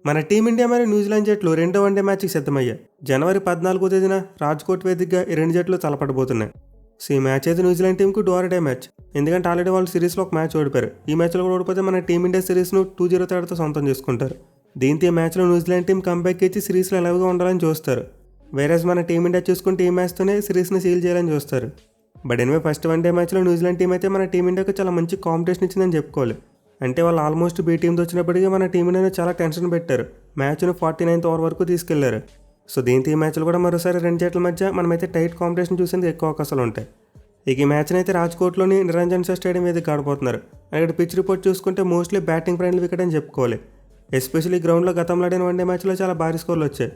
మన టీమిండియా మరియు న్యూజిలాండ్ జట్లు రెండో వన్డే మ్యాచ్కి సిద్ధమయ్యాయి. జనవరి 14వ తేదీన రాజ్కోట్ వేదికగా ఈ రెండు జట్లు తలపడబోతున్నాయి. సో ఈ మ్యాచ్ అయితే న్యూజిలాండ్ టీంకు డూ ఆర్ డే మ్యాచ్. ఎందుకంటే ఆల్రెడీ వాళ్ళు సిరీస్లో ఒక మ్యాచ్ ఓడిపారు. ఈ మ్యాచ్లో కూడా ఓడిపోతే మన టీమిండియా సిరీస్ను 2-0 తేడాతో సొంతం చేసుకుంటారు. దీంతో ఈ మ్యాచ్లో న్యూజిలాండ్ టీం కంబ్యాక్ ఇచ్చి సిరీస్లో ఎలాగో ఉండాలని చూస్తారు. వేరేజ్ మన టీమిండియా చూసుకుంటే ఈ మ్యాచ్తోనే సిరీస్ని సీల్ చేయాలని చూస్తారు. బట్ ఎనివే ఫస్ట్ వన్డే మ్యాచ్లో న్యూజిలాండ్ టీం అయితే మన టీమిండియాకు చాలా మంచి కాంపిటీషన్ ఇచ్చిందని చెప్పుకోవాలి. అంటే వాళ్ళు ఆల్మోస్ట్ బీ టీంతో వచ్చినప్పటికీ మన టీమిండియాను చాలా టెన్షన్ పెట్టారు. మ్యాచ్ను 49th ఓవర్ వరకు తీసుకెళ్లారు. సో దీంతో ఈ మ్యాచ్లో కూడా మరోసారి రెండు జట్ల మధ్య మనమైతే టైట్ కాంపిటీషన్ చూసేందుకు ఎక్కువ అవకాశాలు ఉంటాయి. ఇక ఈ మ్యాచ్ని అయితే రాజ్కోట్లోని నిరంజన్ షా స్టేడియం వేదిక ఆడబోతున్నారు. అక్కడ పిచ్ రిపోర్ట్ చూసుకుంటే మోస్ట్లీ బ్యాటింగ్ ఫ్రెండ్లీ వికెట్ అని చెప్పుకోవాలి. ఎస్పెషల్లీ గ్రౌండ్లో గతంలో ఆడిన వన్డే మ్యాచ్లో చాలా భారీ స్కోర్లు వచ్చాయి.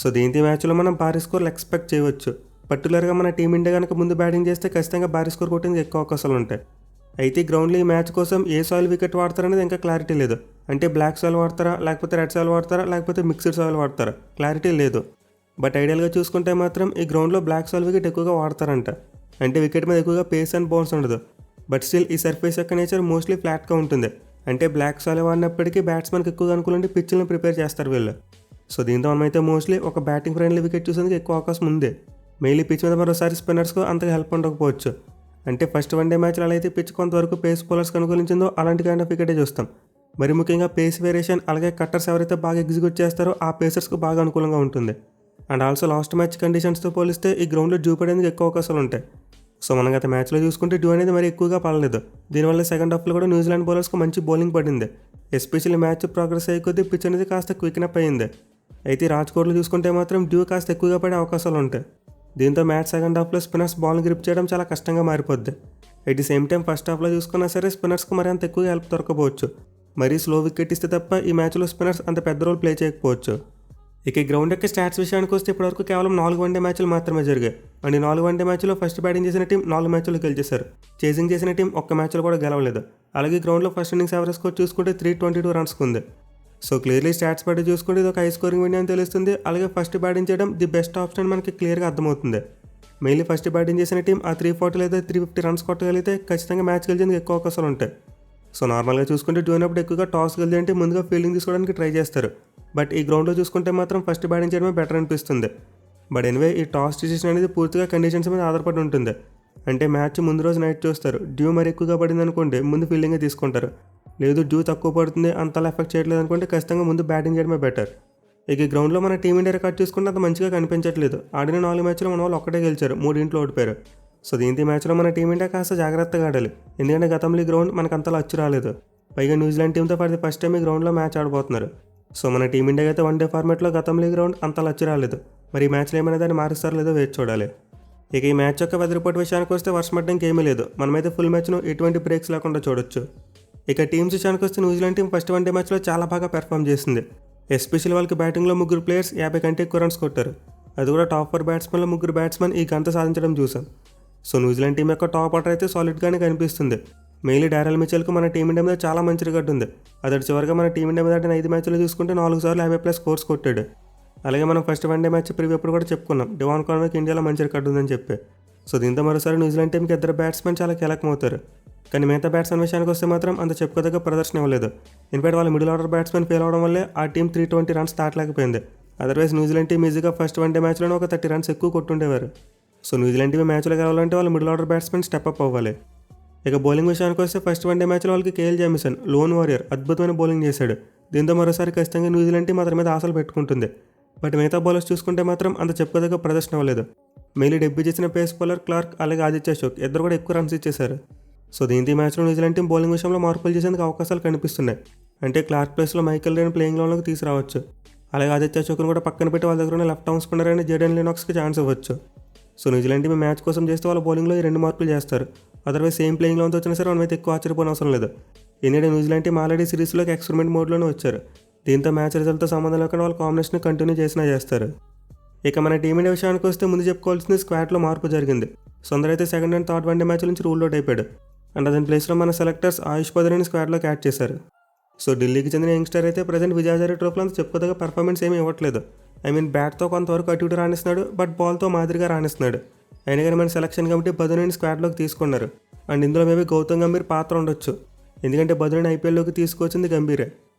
సో దీంతో ఈ మ్యాచ్లో మనం భారీ స్కోర్లు ఎక్స్పెక్ట్ చేయవచ్చు. పర్టికులర్గా మన టీమిండియా కనుక ముందు బ్యాటింగ్ చేస్తే ఖచ్చితంగా భారీ స్కోర్ కొట్టేందుకు ఎక్కువ అవకాశాలు ఉంటాయి. అయితే గ్రౌండ్లో ఈ మ్యాచ్ కోసం ఏ సాయిల్ వికెట్ వాడతారనేది ఇంకా క్లారిటీ లేదు. అంటే బ్లాక్ సాయిల్ వాడతారా, లేకపోతే రెడ్ సాయిల్ వాడతారా, లేకపోతే మిక్స్డ్ సాయిల్ వాడతారా, క్లారిటీ లేదు. బట్ ఐడియల్గా చూసుకుంటే మాత్రం ఈ గ్రౌండ్లో బ్లాక్ సాయిల్ వికెట్ ఎక్కువగా వాడతారంట. అంటే వికెట్ మీద ఎక్కువగా పేస్ అండ్ బౌన్స్ ఉండదు. బట్ స్టిల్ ఈ సర్ఫేస్ యొక్క నేచర్ మోస్ట్లీ ఫ్లాట్గా ఉంటుంది. అంటే బ్లాక్ సాయిల్ వాడినప్పటికీ బ్యాట్స్మెన్కి ఎక్కువగా అనుకూలంగా పిచ్లను ప్రిపేర్ చేస్తారు వీళ్ళు. సో దీంతో మనమైతే మోస్ట్లీ ఒక బ్యాటింగ్ ఫ్రెండ్లీ వికెట్ చూసేందుకు ఎక్కువ అవకాశం ఉంది. మెయిన్లీ పిచ్ మీద మరోసారి స్పిన్నర్స్కు అంతగా హెల్ప్ ఉండకపోవచ్చు. అంటే ఫస్ట్ వన్డే మ్యాచ్లో అలా అయితే పిచ్ కొంతవరకు పేస్ బౌలర్స్కి అనుకూలించిందో అలాంటి కైండ్ ఆఫ్ వికెటే చూస్తాం. మరి ముఖ్యంగా పేస్ వేరియేషన్ అలాగే కట్టర్స్ ఎవరైతే బాగా ఎగ్జిక్యూట్ చేస్తారో ఆ పేసర్స్కు బాగా అనుకూలంగా ఉంటుంది. అండ్ ఆల్సో లాస్ట్ మ్యాచ్ కండిషన్స్తో పోలిస్తే ఈ గ్రౌండ్లో డ్యూ పడేందుకు ఎక్కువ అవకాశాలు ఉంటాయి. సో మనం గత మ్యాచ్లో చూసుకుంటే డ్యూ అనేది మరి ఎక్కువగా పడలేదు. దీనివల్ల సెకండ్ హాఫ్లో కూడా న్యూజిలాండ్ బౌలర్స్కి మంచి బౌలింగ్ పడింది. ఎస్పెషల్లీ మ్యాచ్ ప్రోగ్రెస్ అయ్యే కొద్దీ పిచ్ అనేది కాస్త క్విక్నప్ అయ్యింది. అయితే రాజ్కోట్లో చూసుకుంటే మాత్రం డ్యూ కాస్త ఎక్కువగా పడే అవకాశాలు ఉంటాయి. దీంతో మ్యాచ్ సెకండ్ హాఫ్లో స్పిన్నర్స్ బాల్ గ్రిప్ చేయడం చాలా కష్టంగా మారిపోద్ది. At the same time first హాఫ్లో చూసుకున్నా సరే స్పిన్నర్స్కి మరి అంత ఎక్కువగా హెల్ప్ దొరకపోవచ్చు. మరీ స్లో వికెట్ ఇస్తే తప్ప ఈ మ్యాచ్లో స్పిన్నర్స్ అంత పెద్ద రోల్ ప్లే చేయకపోవచ్చు. ఇక ఈ గ్రౌండ్ యొక్క స్టాట్స్ విషయానికి వస్తే ఇప్పటివరకు కేవలం 4 వన్డే మ్యాచ్లు మాత్రమే జరిగాయి. అండ్ 4 వన్డే మ్యాచ్లో ఫస్ట్ బ్యాటింగ్ చేసిన టీం 4 మ్యాచ్లు గెలిచేశారు. చేసింగ్ చేసిన టీం ఒక్క మ్యాచ్లో కూడా గెలవలేదు. అలాగే గ్రౌండ్లో ఫస్ట్ ఇన్నింగ్స్ యావరేజ్ స్కోర్ చూసుకుంటే 322 రన్స్కి ఉంది. సో క్లియర్లీ స్టాట్స్ బట్టి చూసుకుంటే ఇది ఒక హై స్కోరింగ్ విండో అని తెలుస్తుంది. అలాగే ఫస్ట్ బ్యాటింగ్ చేయడం ది బెస్ట్ ఆప్షన్ మనకి క్లియర్గా అర్థమవుతుంది. మెయిన్లీ ఫస్ట్ బ్యాటింగ్ చేసిన టీం ఆ 340 లేదా 350 రన్స్ కొట్టగలిగితే ఖచ్చితంగా మ్యాచ్ గెలిచేందుకు ఎక్కువ అవకాశాలు ఉంటాయి. సో నార్మల్గా చూసుకుంటే డ్యూ అయినప్పుడు ఎక్కువగా టాస్ గెలిచేంటే ముందుగా ఫీల్డింగ్ తీసుకోవడానికి ట్రై చేస్తారు. బట్ ఈ గ్రౌండ్లో చూసుకుంటే మాత్రం ఫస్ట్ బ్యాటింగ్ చేయడమే బెటర్ అనిపిస్తుంది. బట్ ఎనివే ఈ టాస్ డిసిషన్ అనేది పూర్తిగా కండిషన్స్ మీద ఆధారపడి ఉంటుంది. అంటే మ్యాచ్ ముందు రోజు నైట్ చూస్తారు. డ్యూ మరి ఎక్కువగా పడింది అనుకోండి ముందు ఫీల్డింగే తీసుకుంటారు. లేదు డ్యూ తక్కువ పడుతుంది అంతలా ఎఫెక్ట్ చేయట్లేదు అనుకుంటే ఖచ్చితంగా ముందు బ్యాటింగ్ చేయడమే బెటర్. ఇక ఈ గ్రౌండ్లో మన టీమిండియా రికార్డ్ చూసుకుంటే అంత మంచిగా కనిపించట్లేదు. ఆడిన 4 మ్యాచ్లో మన వాళ్ళు ఒక్కటే గెలిచారు, 3 ఓడిపోయారు. సో దీంతో ఈ మ్యాచ్లో మన టీమిండియా కాస్త జాగ్రత్తగా ఆడాలి. ఎందుకంటే గతంలో ఈ గ్రౌండ్ మనకు అంతలా అచ్చు రాలేదు. పైగా న్యూజిలాండ్ టీంతో ఫర్ ది ఫస్ట్ టైం ఈ గ్రౌండ్లో మ్యాచ్ ఆడబోతున్నారు. సో మన టీమిండియా అయితే వన్డే ఫార్మాట్లో గతంలో ఈ గ్రౌండ్ అంతలా అచ్చు రాలేదు. మరి ఈ మ్యాచ్లో ఏమైనా దాన్ని మారుస్తారో లేదో వేచి చూడాలి. ఇక ఈ మ్యాచ్ యొక్క వెదర్ రిపోర్ట్ విషయానికి వస్తే వర్షం పడడానికి ఏమీ లేదు. మనమైతే ఫుల్ మ్యాచ్ను ఎటువంటి బ్రేక్స్ లేకుండా చూడొచ్చు. ఇక టీమ్స్ విషయానికి వస్తే న్యూజిలాండ్ టీం ఫస్ట్ వన్డే మ్యాచ్లో చాలా బాగా పెర్ఫామ్ చేసింది. ఎస్పెషల్లీ వాళ్ళకి బ్యాటింగ్లో 3 ప్లేయర్స్ 50 కంటే ఎక్కువ రన్స్ కొట్టారు. అది కూడా టాప్ 4 బ్యాట్స్మెన్లో 3 బ్యాట్స్మెన్ ఈ గంట సాధించడం చూసాం. సో న్యూజిలాండ్ టీం యొక్క టాప్ ఆర్డర్ అయితే సాలిడ్గానే కనిపిస్తుంది. మెయిన్లీ డారెల్ మిచెల్కు మన టీమిండియా మీద చాలా మంచి రికార్డు ఉంది. అతడి చివరిగా మన టీమిండియా మీద ఆడిన 5 మ్యాచ్లు చూసుకుంటే 4 సార్లు 50+ స్కోర్స్ కొట్టాడు. అలాగే మనం ఫస్ట్ వన్డే మ్యాచ్ ప్రివ్యూ అప్పుడు కూడా చెప్పుకున్నాం డివాన్ కాన్వేకి ఇండియాలో మంచి రికార్డు ఉందని చెప్పి. సో దీంతో మరోసారి న్యూజిలాండ్ టీంకి 2 బ్యాట్స్మెన్ చాలా కీలకమవుతారు. కానీ మిగతా బ్యాట్స్మెన్ విషయానికి వస్తే మాత్రం అంత చెప్పుకోదగ్గ ప్రదర్శన ఇవ్వలేదు. ఇన్ఫాక్ట్ వాళ్ళ మిడిల్ ఆర్డర్ బ్యాట్స్మెన్ ఫెయిల్ అవడం వల్లే ఆ టీం 320 రన్స్ దాటలేకపోయింది. అదర్వైజ్ న్యూజిలాండ్ టీం ఈజీగా ఫస్ట్ వన్డే మ్యాచ్లోనే ఒక 30 రన్స్ ఎక్కువ కొట్టుండేవారు. సో న్యూజిలాండ్ టీం మ్యాచ్లో గెలవాలంటే వాళ్ళ middle order batsmen step up అవ్వాలి. ఇక బౌలింగ్ విషయానికి వస్తే ఫస్ట్ వన్డే మ్యాచ్లో వాళ్ళకి కేఎల్ జామిసన్ లోన్ వారియర్ అద్భుతమైన బౌలింగ్ చేశాడు. దీంతో మరోసారి ఖచ్చితంగా న్యూజిలాండ్ టీం అతని మీద ఆశలు పెట్టుకుంటుంది. బట్ మిగతా బౌలర్స్ చూసుకుంటే మాత్రం అంత చెప్పుకోదగ్గ ప్రదర్శన ఇవ్వలేదు. మెయిన్లీ డెబ్యూ చేసిన పేస్ బౌలర్ క్లార్క్ అలాగే ఆదిత్య అశోక్ ఇద్దరు కూడా ఎక్కువ రన్స్ ఇచ్చేశారు. సో దీంతో ఈ మ్యాచ్లో న్యూజిలాండ్ టీం బౌలింగ్ విషయంలో మార్పులు చేసేందుకు అవకాశాలు కనిపిస్తున్నాయి. అంటే క్లార్క్ ప్లేస్లో మైకెల్ రేన్ ప్లేయింగ్ లోన్లోకి తీసుకురావచ్చు. అలాగే ఆదిత్య అశోక్ను కూడా పక్కన పెట్టి వాళ్ళ దగ్గర ఉన్న లెఫ్ట్ ఆర్మ్ స్పిన్నర్ అయిన జేడెన్ లెనాక్స్కి ఛాన్స్ ఇవ్వచ్చు. సో న్యూజిలాండ్ టీం మ్యాచ్ కోసం చేస్తే వాళ్ళ బౌలింగ్లో ఈ 2 మార్పులు చేస్తారు. అదర్వైజ్ సేమ్ ప్లేయింగ్ లోన్తో వచ్చినా సరే మనమైతే ఎక్కువ ఆశ్చర్యపోయిన అవసరం లేదు. ఎందుకంటే న్యూజిలాండ్ టీం ఆల్రెడీ సిరీస్లోకి ఎక్స్పెరిమెంట్ మోడ్లోనే వచ్చారు. దీంతో మ్యాచ్ రిజల్ట్తో సంబంధం లేకుండా వాళ్ళ కాంబినేషన్ కంటిన్యూ చేస్తారు. ఇక మన టీమిండియా విషయానికి వస్తే ముందు చెప్పుకోవాల్సింది స్క్వాడ్లో మార్పు జరిగింది. సుందర్ అయితే second and third one day match నుంచి రూల్ అవుట్ అయిపోయాడు. అండ్ అతని ప్లేస్లో మన సెలెక్టర్స్ ఆయుష్ పదరిని స్క్వాడ్లోకి యాడ్ చేశారు. సో ఢిల్లీకి చెందిన యంగ్స్టర్ అయితే ప్రజెంట్ విజయహజారే ట్రోఫీలో అంత చెప్పుకోదగ్గ పర్ఫార్మెన్స్ ఏమీ ఇవ్వట్లేదు. బ్యాట్తో కొంతవరకు అటు ఇటు రాణిస్తున్నాడు, బట్ బాల్తో మాదిరిగా రాణిస్తున్నాడు. అయినా కానీ మన సెలక్షన్ కమిటీ బదుని స్క్వాడ్లోకి తీసుకున్నారు. అండ్ ఇందులో మేబీ గౌతమ్ గంభీర్ పాత్ర ఉండొచ్చు. ఎందుకంటే బదుని ఐపీఎల్లోకి తీసుకొచ్చింది గంభీరే.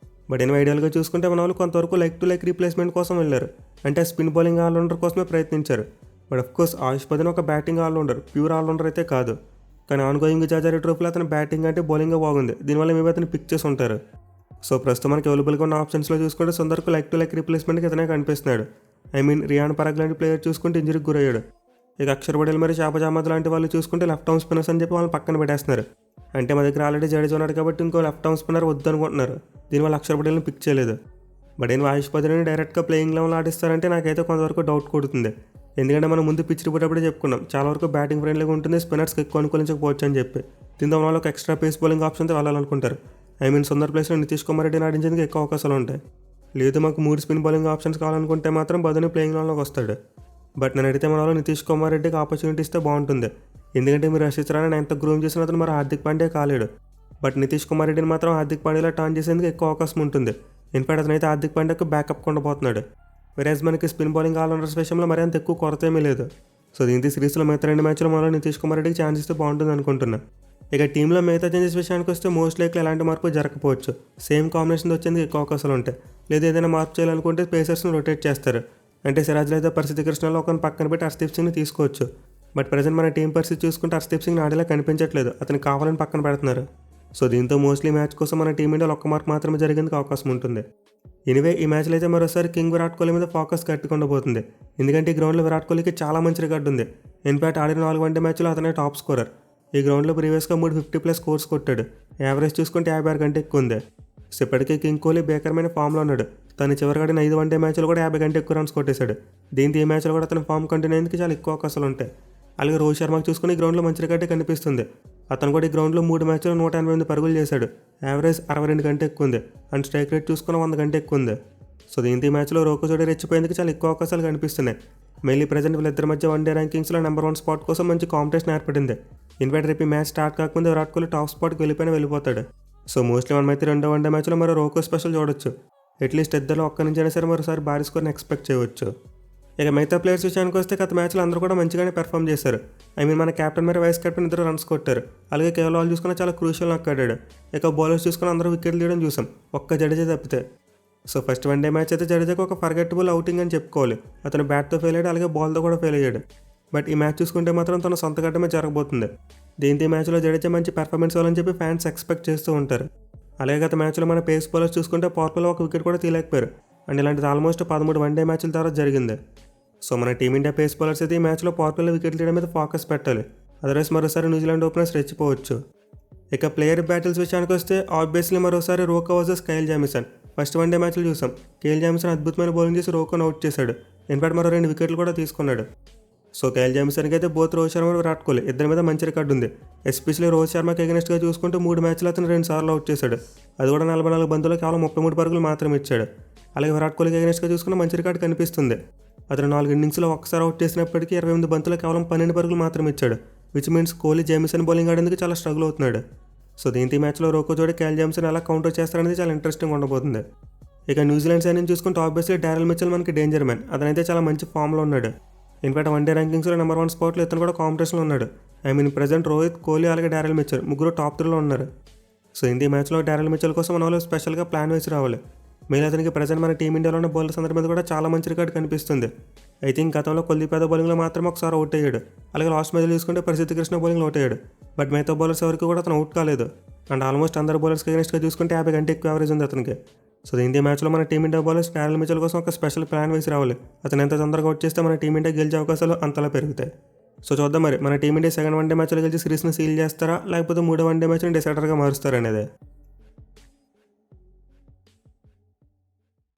బట్ నేను ఐడియల్గా చూసుకుంటే మన వాళ్ళు కొంతవరకు లైక్ టు లైక్ రీప్లేస్మెంట్ కోసం వెళ్ళారు. అంటే స్పిన్ బౌలింగ్ ఆల్రౌండర్ కోసమే ప్రయత్నించారు. బట్ అఫ్కోర్స్ ఆయుష్ పదిని ఒక బ్యాటింగ్ ఆల్రౌండర్, ప్యూర్ ఆల్రౌండర్ అయితే కాదు. కానీ ఆన్గోయింగ్ జాజారీ ట్రోఫీలో అతను బ్యాటింగ్ అంటే బౌలింగ్ బాగుంది. దీనివల్ల మేబీ అతను పిక్ చేసి ఉంటారు. సో ప్రస్తుతం మనకి అవైలబుల్గా ఉన్న ఆప్షన్స్లో చూసుకుంటే సుందర్కు లైక్ టు లైక్ రీప్లేస్మెంట్కి ఇతనే కనిపిస్తున్నాడు. రియాన్ పరాగ్ లాంటి ప్లేయర్ చూసుకుంటే ఇంజరీకి గురయ్యాడు. ఇక అక్షర్ పటేల్ మరి షాబాజ్ అహ్మద్ లాంటి వాళ్ళు చూసుకుంటే లెఫ్ట్ ఆర్మ్ స్పిన్నర్స్ అని చెప్పి వాళ్ళని పక్కన పెట్టేస్తున్నారు. అంటే మా దగ్గర ఆల్రెడీ జడేజా ఉన్నాడు కాబట్టి ఇంకో లెఫ్ట్ ఆర్మ్ స్పిన్నర్ వద్దనుకుంటున్నారు. దీనివల్ల అక్షర్ పటేల్ని పిక్ చేయలేదు. బట్ ఆయుష్ పదిని డైరెక్ట్గా ప్లేయింగ్ లెవెల్లో ఆడిస్తారంటే నాకైతే కొంతవరకు డౌట్ కొడుతుంది. ఎందుకంటే మనం ముందు పిచ్ రిపోర్టప్పుడే చెప్పుకున్నాం, చాలా వరకు బ్యాటింగ్ ఫ్రెండ్లీగా ఉంటుంది, స్పిన్నర్స్కి ఎక్కువ అనుకూలించకపోవచ్చు అని చెప్పి. దీంతో వాళ్ళు ఒక ఎక్స్ట్రా పేస్ బౌలింగ్ ఆప్షన్తో వెళ్ళాలనుకుంటారు. సుందర్ ప్లేస్లో నితీష్ కుమార్ రెడ్డిని ఆడించేందుకు ఎక్కువ అవకాశాలు ఉంటాయి. లేదు మాకు 3 స్పిన్ బౌలింగ్ ఆప్షన్స్ కావాలనుకుంటే మాత్రం బదుని ప్లేయింగ్ లెవెల్లోకి వస్తాడు. బట్ నేను అడిగితే మన వాళ్ళు నితీష్ కుమార్ రెడ్డికి ఆపర్చునిటీ ఇస్తే బాగుంటుంది. ఎందుకంటే మీరు రషీద్ రాణాని ఎంత గ్రూమ్ చేసిన అతను మరి హార్దిక్ పాండ్యా కాలేడు. బట్ నితీష్ కుమార్ రెడ్డిని మాత్రం హార్దిక్ పాండ్యాలో టర్న్ చేసేందుకు ఎక్కువ అవకాశం ఉంటుంది. ఇన్ఫాక్ట్ అతనైతే హార్దిక్ పాండ్యాకు బ్యాకప్ కొండపోతున్నాడు. వెరాజ్ మనకి స్పిన్ బౌలింగ్ ఆల్రౌండర్స్ విషయంలో మరి అంత ఎక్కువ కొరత ఏమీ లేదు. సో దీంతో సిరీస్లో మిగతా 2 మ్యాచ్లో మనలో నితీష్ కుమార్ రెడ్డికి ఛాన్స్ ఇస్తే బాగుంటుంది అనుకుంటున్నా. ఇక టీంలో మిగతా చేంజెస్ విషయానికి వస్తే మోస్ట్ లైక్లీ ఎలాంటి మార్పు జరగకపోవచ్చు. సేమ్ కాంబినేషన్ వచ్చేందుకు ఎక్కువ అవకాశాలు ఉంటాయి. లేదా ఏదైనా మార్పు చేయాలనుకుంటే పేసర్స్ని రొటేట్ చేస్తారు. అంటే సిరాజ్లో అయితే పరిస్థితి కృష్ణలో ఒకరిని పక్కన పెట్టి హర్షదీప్ సింగ్ని తీసుకోవచ్చు. బట్ ప్రజెంట్ మన టీం పరిస్థితి చూసుకుంటే హర్షదీప్ సింగ్ ఆడేలా కనిపించట్లేదు, అతను కావాలని పక్కన పెడుతున్నారు. సో దీంతో మోస్ట్లీ మ్యాచ్ కోసం మన టీమిండియాలో ఒక్క మార్క్ మాత్రమే జరిగేందుకు అవకాశం ఉంటుంది. ఎనివే ఈ మ్యాచ్లో అయితే మరోసారి కింగ్ విరాట్ కోహ్లీ మీద ఫోకస్ కట్టుకుండబోతుంది. ఎందుకంటే ఈ గ్రౌండ్లో విరాట్ కోహ్లీకి చాలా మంచి రికార్డు ఉంది. ఇన్ఫాక్ట్ ఆడిన 4 వన్డే మ్యాచ్లో అతనే టాప్ స్కోరర్. ఈ గ్రౌండ్లో ప్రీవియస్గా 3 50+ స్కోర్స్ కొట్టాడు. యావరేజ్ చూసుకుంటే 56 కంటే ఎక్కువ ఉంది. సో ఇప్పటికే కింగ్ కోహ్లీ భీకరమైన ఫామ్లో ఉన్నాడు. తను చివరికి ఆడిన 5 వన్డే మ్యాచ్లో కూడా 50 కంటే ఎక్కువ రన్స్ కొట్టేశాడు. దీంతో ఈ మ్యాచ్లో కూడా అతని ఫామ్ కంటిన్యూ అయ్యేందుకు చాలా ఎక్కువ అవకాశాలు ఉంటాయి. అలాగే రోహిత్ శర్మకు చూసుకుని ఈ గ్రౌండ్లో మంచి రికార్డే కనిపిస్తుంది. అతను కూడా ఈ గ్రౌండ్లో 3 మ్యాచ్లో 188 పరుగులు చేశాడు. యావరేజ్ 62 కంటే ఎక్కువ ఉంది. అండ్ స్ట్రైక్ రేట్ చూసుకుని 100 కంటే ఎక్కువ ఉంది. సో దీంతో ఈ మ్యాచ్లో రోకో జోడీ రెచ్చిపోయేందుకు చాలా ఎక్కువ అవకాశాలు కనిపిస్తున్నాయి. మెయిన్లీ ప్రజెంట్ వీళ్ళిద్దరి మధ్య వన్డే ర్యాంకింగ్స్లో నెంబర్ 1 స్పాట్ కోసం మంచి కాంపిటీషన్ ఏర్పడింది. ఇన్ఫాక్ట్ రేపు ఈ మ్యాచ్ స్టార్ట్ కాకముందే విరాట్ కోహ్లీ టాప్ స్పాట్కి వెళ్ళిపోతాడు. సో మోస్ట్లీ మనమైతే 2వ వన్డే మ్యాచ్లో మరో రోకో స్పెషల్ చూడొచ్చు. అట్లీస్ట్ ఇద్దరు ఒక్క నుంచి అయినా సరే మరోసారి భారీ స్కోర్ని ఎక్స్పెక్ట్ చేయవచ్చు. ఇక మిగతా ప్లేయర్స్ విషయానికి వస్తే గత మ్యాచ్లో అందరూ కూడా మంచిగానే పెర్ఫామ్ చేశారు. మన కెప్టెన్ మరియు వైస్ కెప్టెన్ ఇద్దరు రన్స్ కొట్టారు. అలాగే కేవలం వాళ్ళు చూసుకున్న చాలా క్రూషియల్ నాక్ ఆడాడు. ఇక బౌలర్స్ చూసుకుని అందరూ వికెట్లు తీయడం చూసాం, ఒక్క జడేజా తప్పితే. సో ఫస్ట్ వన్డే మ్యాచ్ అయితే జడేజాకు ఒక ఫర్గెట్టబుల్ అవుటింగ్ అని చెప్పుకోవాలి. అతను బ్యాట్తో ఫెయిల్ అయ్యాడు, అలాగే బాల్తో కూడా ఫెయిల్ అయ్యాడు. బట్ ఈ మ్యాచ్ చూసుకుంటే మాత్రం తన సొంత గడ్డమే జరగబోతుంది. దీంతో ఈ మ్యాచ్లో జడేజా మంచి పెర్ఫార్మెన్స్ ఇవ్వాలని చెప్పి ఫ్యాన్స్ ఎక్స్పెక్ట్ చేస్తూ ఉంటారు. అలాగే గత మ్యాచ్లో మన పేస్ బౌలర్స్ చూసుకుంటే పవర్ ప్లేలో ఒక వికెట్ కూడా తీయలేకపోయారు. అండ్ ఇలాంటిది ఆల్మోస్ట్ 13 వన్డే మ్యాచ్ల తర్వాత జరిగింది. సో మన టీమిండియా పేస్ బౌలర్స్ అయితే ఈ మ్యాచ్లో పవర్ ప్లేలో వికెట్లు తీయడం మీద ఫోకస్ పెట్టాలి. అదర్వైజ్ మరోసారి న్యూజిలాండ్ ఓపెనర్స్ రెచ్చిపోవచ్చు. ఇక ప్లేయర్ బ్యాటిల్స్ విషయానికి వస్తే ఆబ్వియస్లీ మరోసారి roko versus Kyle Jamieson. First one day మ్యాచ్లో చూసాం, కైల్ జామిసన్ అద్భుతమైన బౌలింగ్ చేసి రోకోను అవుట్ చేశాడు. ఇన్ఫాక్ట్ మరో 2 వికెట్లు కూడా తీసుకున్నాడు. సో కైల్ జామిసన్కి అయితే బోత్ రోహిత్ శర్మ విరాట్ కోహ్లీ ఇద్దరి మీద మంచి రికార్డు ఉంది. ఎస్పెషల్లీ రోహిత్ శర్మకి ఎగనెస్ట్గా చూసుకుంటే 3 మ్యాచ్లు అతను 2 సార్లు అవుట్ చేశాడు. అది కూడా 44 బంతుల్లో కేవలం 33 పరుగులు మాత్రమే ఇచ్చాడు. అలాగే విరాట్ కోహ్లీకి ఎగనెస్ట్గా చూసుకున్న మంచి రికార్డు కనిపిస్తుంది. అతను 4 ఇన్నింగ్స్లో ఒక్కసారి అవుట్ చేసినప్పటికీ 28 బంతుల్లో కేవలం 12 పరుగులు మాత్రమే ఇచ్చాడు. Which means Kohli Jamieson bowling ఆడేందుకు చాలా స్ట్రగుల్ అవుతున్నాడు. సో దీంతో ఈ మ్యాచ్లో రోకో జోడీ కైల్ జామిసన్ ఎలా కౌంటర్ చేస్తారనేది చాలా ఇంట్రెస్టింగ్ ఉండబోతుంది. ఇక న్యూజిలాండ్ సైడ్ నుంచి చూసుకుంటే ఆబ్వియస్లీ డారెల్ మిచెల్ మనకి డేంజర్ మ్యాన్. అతనైతే చాలా మంచి ఫామ్లో ఉన్నాడు. ఇన్ఫాక్ట్ వన్డే ర్యాంకింగ్స్లో నెంబర్ 1 స్పాట్లో ఇతను కూడా కాంపిటీషన్లో ఉన్నాడు. ప్రజెంట్ రోహిత్, కోహ్లీ అలాగే డారెల్ మిచెల్ ముగ్గురు టాప్ 3లో ఉన్నారు. సో ఈ మ్యాచ్లో డారెల్ మిచెల్ కోసం మన వాళ్ళు స్పెషల్గా ప్లాన్ వేసి రావాలి. మెయిన్ అతనికి ప్రజెంట్ మన టీమిండియాలో ఉన్న బౌలర్స్ అందరి మీద కూడా చాలా మంచి రికార్డు కనిపిస్తుంది. ఐ థింక్ గతంలో కుల్దీప్ యాదవ్ బౌలింగ్లో మాత్రమే ఒకసారి అవుట్ అయ్యాడు. అలాగే లాస్ట్ మ్యాచ్ చూసుకుంటే ప్రసిద్ధ కృష్ణ బౌలింగ్లో అవుట్ అయ్యాడు. బట్ మిగతా బౌలర్స్ ఎవరికి కూడా అతను అవుట్ కాలేదు. అండ్ ఆల్మోస్ట్ అందరు బౌలర్స్కి అగెన్స్ట్గా చూసుకుంటే 50 కంటే ఎక్కువ యావరేజ్ ఉంది అతనికి. సో ఈ మ్యాచ్లో మన టీమిండియా బౌలర్స్ డారెల్ మిచెల్ కోసం ఒక స్పెషల్ ప్లాన్ వేసి రావాలి. అతను ఎంత తొందరగా అవుట్ చేస్తే మన టీమిండియా గెలిచే అవకాశాలు అంతలా పెరుగుతాయి. సో చూద్దాం మరి మన టీమిండియా సెకండ్ వన్డే మ్యాచ్లో గెలిచి సిరీస్ని సీల్ చేస్తారా, లేకపోతే 3వ వన్డే మ్యాచ్ని డిసైడర్గా మారుస్తారా అనేది.